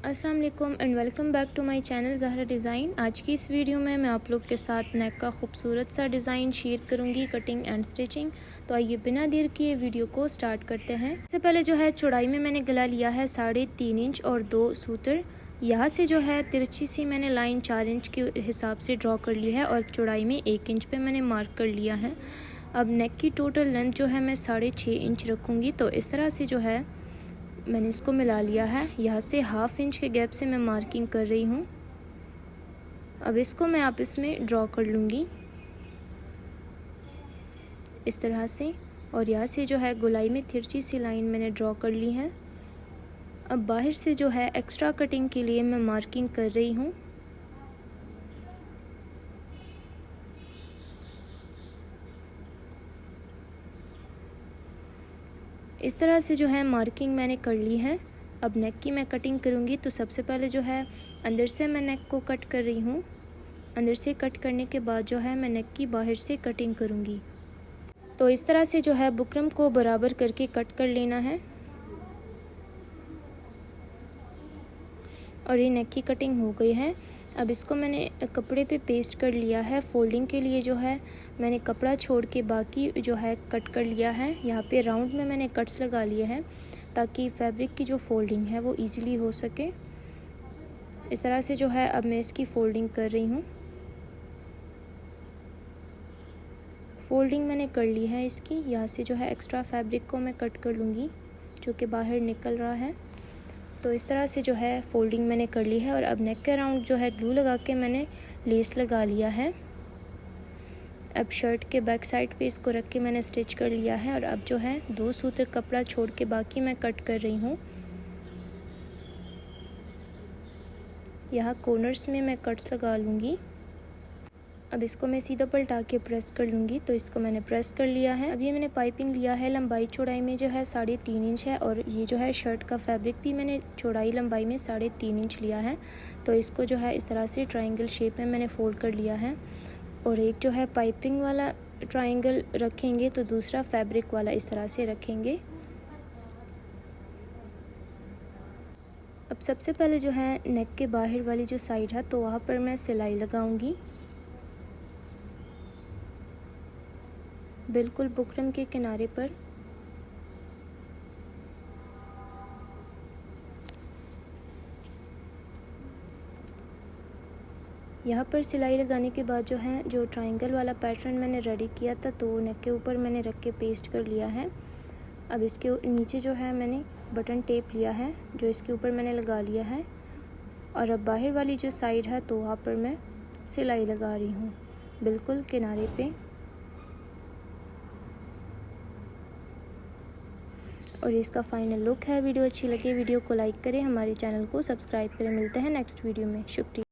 अस्सलाम वालेकुम and welcome back to my channel Zahra design. आज की इस वीडियो में मैं आप लोग के साथ नेक का खूबसूरत सा डिज़ाइन शेयर करूंगी, कटिंग एंड स्टिचिंग। तो आइए बिना देर किए वीडियो को स्टार्ट करते हैं। सबसे पहले जो है चौड़ाई में मैंने गला लिया है 3.5 इंच और 2 सूत्र। यहाँ से जो है तिरछी सी मैंने लाइन 4 इंच के हिसाब से ड्रॉ कर ली है और चौड़ाई में 1 इंच पे मैंने मार्क कर लिया है। अब नेक की टोटल लेंथ जो है मैं 6.5 इंच रखूँगी। तो इस तरह से जो है मैंने इसको मिला लिया है। यहाँ से 1/2 इंच के गैप से मैं मार्किंग कर रही हूँ। अब इसको मैं आपस में ड्रॉ कर लूँगी इस तरह से, और यहाँ से जो है गोलाई में तिरछी सी लाइन मैंने ड्रॉ कर ली है। अब बाहर से जो है एक्स्ट्रा कटिंग के लिए मैं मार्किंग कर रही हूँ। इस तरह से जो है मार्किंग मैंने कर ली है। अब नेक की मैं कटिंग करूँगी। तो सबसे पहले जो है अंदर से मैं नेक को कट कर रही हूँ। अंदर से कट करने के बाद जो है मैं नेक की बाहर से कटिंग करूँगी। तो इस तरह से जो है बुकरम को बराबर करके कट कर लेना है और ये नेक की कटिंग हो गई है। अब इसको मैंने कपड़े पे पेस्ट कर लिया है। फोल्डिंग के लिए जो है मैंने कपड़ा छोड़ के बाकी जो है कट कर लिया है। यहाँ पे राउंड में मैंने कट्स लगा लिए हैं ताकि फैब्रिक की जो फोल्डिंग है वो इजीली हो सके। इस तरह से जो है अब मैं इसकी फोल्डिंग कर रही हूँ। फोल्डिंग मैंने कर ली है इसकी। यहाँ से जो है एक्स्ट्रा फैब्रिक को मैं कट कर लूँगी जो कि बाहर निकल रहा है। तो इस तरह से जो है फोल्डिंग मैंने कर ली है और अब नेक के राउंड जो है ग्लू लगा के मैंने लेस लगा लिया है। अब शर्ट के बैक साइड पे इसको रख के मैंने स्टिच कर लिया है और अब जो है 2 सूत्र कपड़ा छोड़ के बाकी मैं कट कर रही हूँ। यहाँ कॉर्नर्स में मैं कट्स लगा लूँगी। अब इसको मैं सीधा पलटा के प्रेस कर लूँगी। तो इसको मैंने प्रेस कर लिया है। अब ये मैंने पाइपिंग लिया है लंबाई चौड़ाई में जो है 3.5 इंच है और ये जो है शर्ट का फैब्रिक भी मैंने चौड़ाई लंबाई में 3.5 इंच लिया है। तो इसको जो है इस तरह से ट्रायंगल शेप में मैंने फोल्ड कर लिया है और एक जो है पाइपिंग वाला ट्रायंगल रखेंगे तो दूसरा फैब्रिक वाला इस तरह से रखेंगे। अब सबसे पहले जो है नेक के बाहर वाली जो साइड है तो वहाँ पर मैं सिलाई लगाऊंगी, बिल्कुल बुकरम के किनारे पर। यहाँ पर सिलाई लगाने के बाद जो है जो ट्रायंगल वाला पैटर्न मैंने रेडी किया था तो नेक के ऊपर मैंने रख के पेस्ट कर लिया है। अब इसके नीचे जो है मैंने बटन टेप लिया है जो इसके ऊपर मैंने लगा लिया है और अब बाहर वाली जो साइड है तो वहाँ पर मैं सिलाई लगा रही हूँ बिल्कुल किनारे पे। और इसका फाइनल लुक है। वीडियो अच्छी लगे वीडियो को लाइक करें, हमारे चैनल को सब्सक्राइब करें। मिलते हैं नेक्स्ट वीडियो में। शुक्रिया।